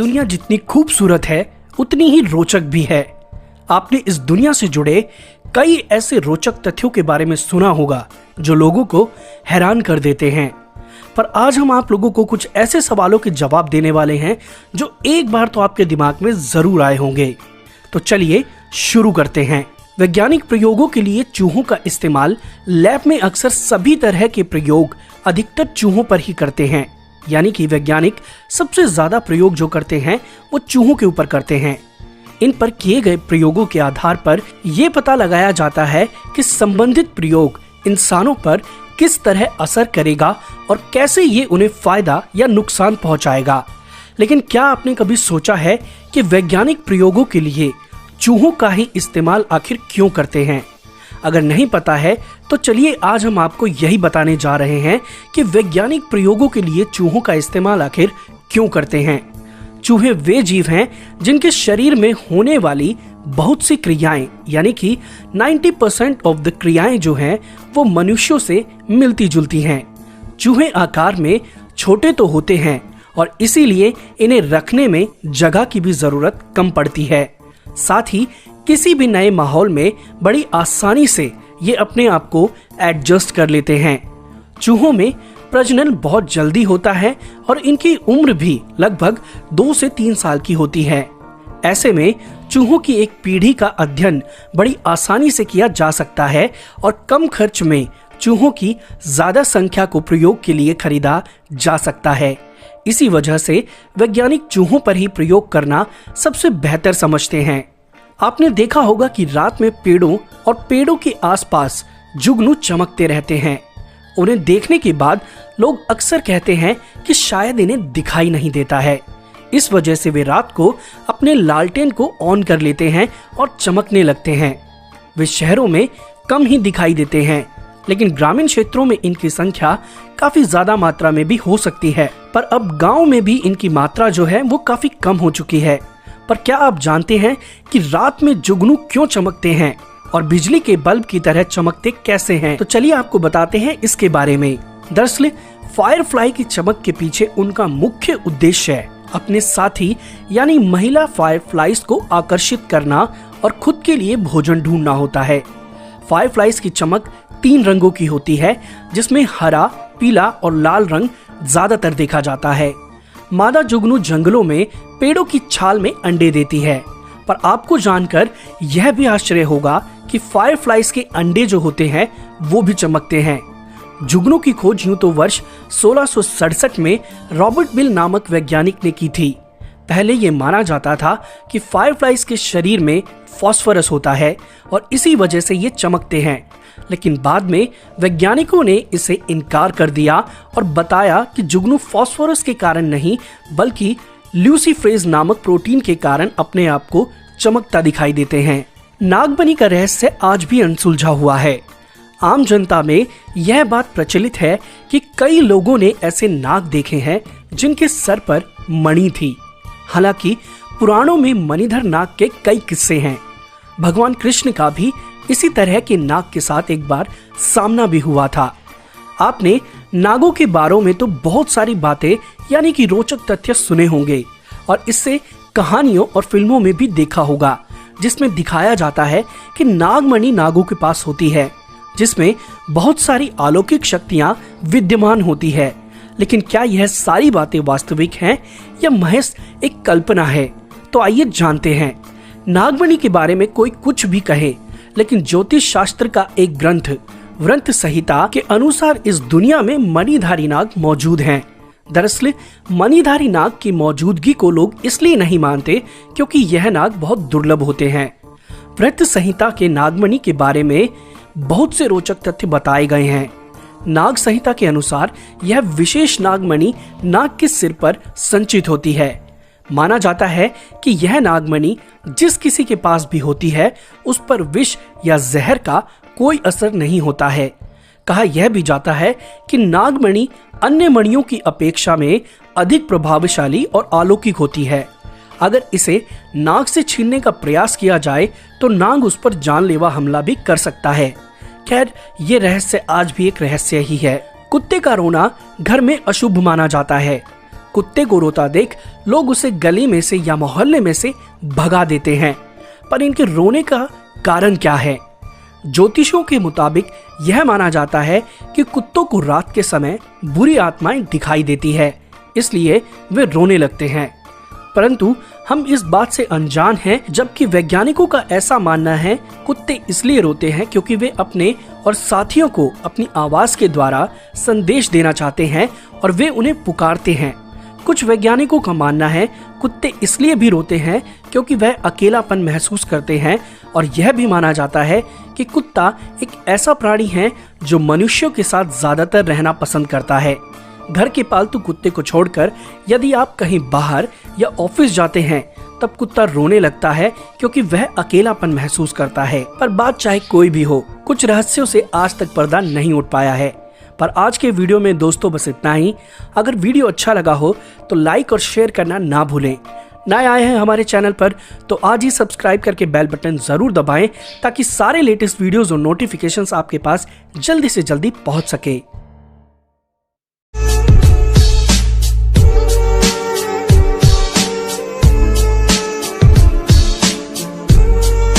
दुनिया जितनी खूबसूरत है उतनी ही रोचक भी है। आपने इस दुनिया से जुड़े कई ऐसे रोचक तथ्यों के बारे में सुना होगा जो लोगों को हैरान कर देते हैं, पर आज हम आप लोगों को कुछ ऐसे सवालों के जवाब देने वाले हैं जो एक बार तो आपके दिमाग में जरूर आए होंगे। तो चलिए शुरू करते हैं। वैज्ञानिक प्रयोगों के लिए चूहों का इस्तेमाल लैब में अक्सर सभी तरह के प्रयोग अधिकतर चूहों पर ही करते हैं, यानी कि वैज्ञानिक सबसे ज्यादा प्रयोग जो करते हैं वो चूहों के ऊपर करते हैं। इन पर किए गए प्रयोगों के आधार पर यह पता लगाया जाता है कि संबंधित प्रयोग इंसानों पर किस तरह असर करेगा और कैसे ये उन्हें फायदा या नुकसान पहुंचाएगा। लेकिन क्या आपने कभी सोचा है कि वैज्ञानिक प्रयोगों के लिए चूहों का ही इस्तेमाल आखिर क्यों करते हैं? अगर नहीं पता है तो चलिए आज हम आपको यही बताने जा रहे हैं कि वैज्ञानिक प्रयोगों के लिए चूहों का इस्तेमाल आखिर क्यों करते हैं। चूहे वे जीव हैं जिनके शरीर में होने वाली बहुत सी क्रियाएं, यानी कि 90% ऑफ द क्रियाएं जो हैं वो मनुष्यों से मिलती जुलती हैं। चूहे आकार में छोटे तो होते हैं और इसीलिए इन्हें रखने में जगह की भी जरूरत कम पड़ती है। साथ ही किसी भी नए माहौल में बड़ी आसानी से ये अपने आप को एडजस्ट कर लेते हैं। चूहों में प्रजनन बहुत जल्दी होता है और इनकी उम्र भी लगभग 2 से 3 साल की होती है। ऐसे में चूहों की एक पीढ़ी का अध्ययन बड़ी आसानी से किया जा सकता है और कम खर्च में चूहों की ज्यादा संख्या को प्रयोग के लिए खरीदा जा सकता है। इसी वजह से वैज्ञानिक चूहों पर ही प्रयोग करना सबसे बेहतर समझते हैं। आपने देखा होगा कि रात में पेड़ों और पेड़ों के आसपास जुगनू चमकते रहते हैं। उन्हें देखने के बाद लोग अक्सर कहते हैं कि शायद इन्हें दिखाई नहीं देता है। इस वजह से वे रात को अपने लालटेन को ऑन कर लेते हैं और चमकने लगते हैं। वे शहरों में कम ही दिखाई देते हैं, लेकिन ग्रामीण क्षेत्रों में इनकी संख्या काफी ज्यादा मात्रा में भी हो सकती है। पर अब गांव में भी इनकी मात्रा जो है वो काफी कम हो चुकी है। पर क्या आप जानते हैं कि रात में जुगनू क्यों चमकते हैं और बिजली के बल्ब की तरह चमकते कैसे हैं? तो चलिए आपको बताते हैं इसके बारे में। दरअसल फायरफ्लाई की चमक के पीछे उनका मुख्य उद्देश्य है अपने साथी यानी महिला फायरफ्लाइज को आकर्षित करना और खुद के लिए भोजन ढूंढना होता है। फायरफ्लाइज की चमक 3 रंगों की होती है, जिसमें हरा, पीला और लाल रंग ज्यादातर देखा जाता है। मादा जुगनू जंगलों में पेड़ों की छाल में अंडे देती है, पर आपको जानकर यह भी आश्चर्य होगा कि फायरफ्लाइज के अंडे जो होते हैं वो भी चमकते हैं। जुगनू की खोज यूं तो वर्ष 1667 में रॉबर्ट बिल नामक वैज्ञानिक ने की थी। पहले ये माना जाता था कि फायरफ्लाइज के शरीर में फास्फोरस होता है और इसी वजह से ये चमकते हैं, लेकिन बाद में वैज्ञानिकों ने इसे इनकार कर दिया और बताया कि जुगनू फास्फोरस के कारण नहीं बल्कि ल्यूसीफेज नामक प्रोटीन के कारण अपने आप को चमकता दिखाई देते हैं। नागमणि का रहस्य आज भी अनसुलझा हुआ है। आम जनता में यह बात प्रचलित है कि कई लोगों ने ऐसे नाग देखे हैं जिनके सर पर मणि थी। हालांकि पुराणों में मणिधर नाग के कई किस्से हैं। भगवान कृष्ण का भी इसी तरह के नाग के साथ एक बार सामना भी हुआ था। आपने नागों के बारे में तो बहुत सारी बातें यानी कि रोचक तथ्य सुने होंगे और इससे कहानियों और फिल्मों में भी देखा होगा, जिसमें दिखाया जाता है कि नागमणि नागों के पास होती है, जिसमें बहुत सारी अलौकिक शक्तियां विद्यमान होती है। लेकिन क्या यह सारी बातें वास्तविक हैं या महज एक कल्पना है? तो आइए जानते हैं। नागमणि के बारे में कोई कुछ भी कहे, लेकिन ज्योतिष शास्त्र का एक ग्रंथ व्रत संहिता के अनुसार इस दुनिया में मणिधारी नाग मौजूद हैं। दरअसल मणिधारी नाग की मौजूदगी को लोग इसलिए नहीं मानते क्योंकि यह नाग बहुत दुर्लभ होते हैं। व्रत संहिता के नागमणि के बारे में बहुत से रोचक तथ्य बताए गए हैं। नाग संहिता के अनुसार यह विशेष नागमणि नाग के सिर पर संचित होती है। माना जाता है कि यह नागमणि जिस किसी के पास भी होती है उस पर विष या जहर का कोई असर नहीं होता है। कहा यह भी जाता है कि नागमणि अन्य मणियों की अपेक्षा में अधिक प्रभावशाली और अलौकिक होती है। अगर इसे नाग से छीनने का प्रयास किया जाए तो नाग उस पर जानलेवा हमला भी कर सकता है। खैर, ये रहस्य आज भी एक रहस्य ही है। कुत्ते का रोना घर में अशुभ माना जाता है। कुत्ते को रोता देख लोग उसे गली में से या मोहल्ले में से भगा देते हैं। पर इनके रोने का कारण क्या है? ज्योतिषियों के मुताबिक यह माना जाता है कि कुत्तों को रात के समय बुरी आत्माएं दिखाई देती है, इसलिए वे रोने लगते हैं। परंतु हम इस बात से अनजान हैं, जबकि वैज्ञानिकों का ऐसा मानना है कुत्ते इसलिए रोते हैं क्योंकि वे अपने और साथियों को अपनी आवाज के द्वारा संदेश देना चाहते हैं और वे उन्हें पुकारते हैं। कुछ वैज्ञानिकों का मानना है कुत्ते इसलिए भी रोते हैं क्योंकि वह अकेलापन महसूस करते हैं, और यह भी माना जाता है कि कुत्ता एक ऐसा प्राणी है जो मनुष्यों के साथ ज्यादातर रहना पसंद करता है। घर के पालतू कुत्ते को छोड़कर यदि आप कहीं बाहर या ऑफिस जाते हैं तब कुत्ता रोने लगता है क्योंकि वह अकेलापन महसूस करता है। पर बात चाहे कोई भी हो, कुछ रहस्यों से आज तक पर्दा नहीं उठ पाया है। पर आज के वीडियो में दोस्तों बस इतना ही। अगर वीडियो अच्छा लगा हो तो लाइक और शेयर करना ना भूलें। नए आए हैं हमारे चैनल पर तो आज ही सब्सक्राइब करके बेल बटन जरूर दबाएं ताकि सारे लेटेस्ट वीडियोस और नोटिफिकेशंस आपके पास जल्दी से जल्दी पहुंच सके।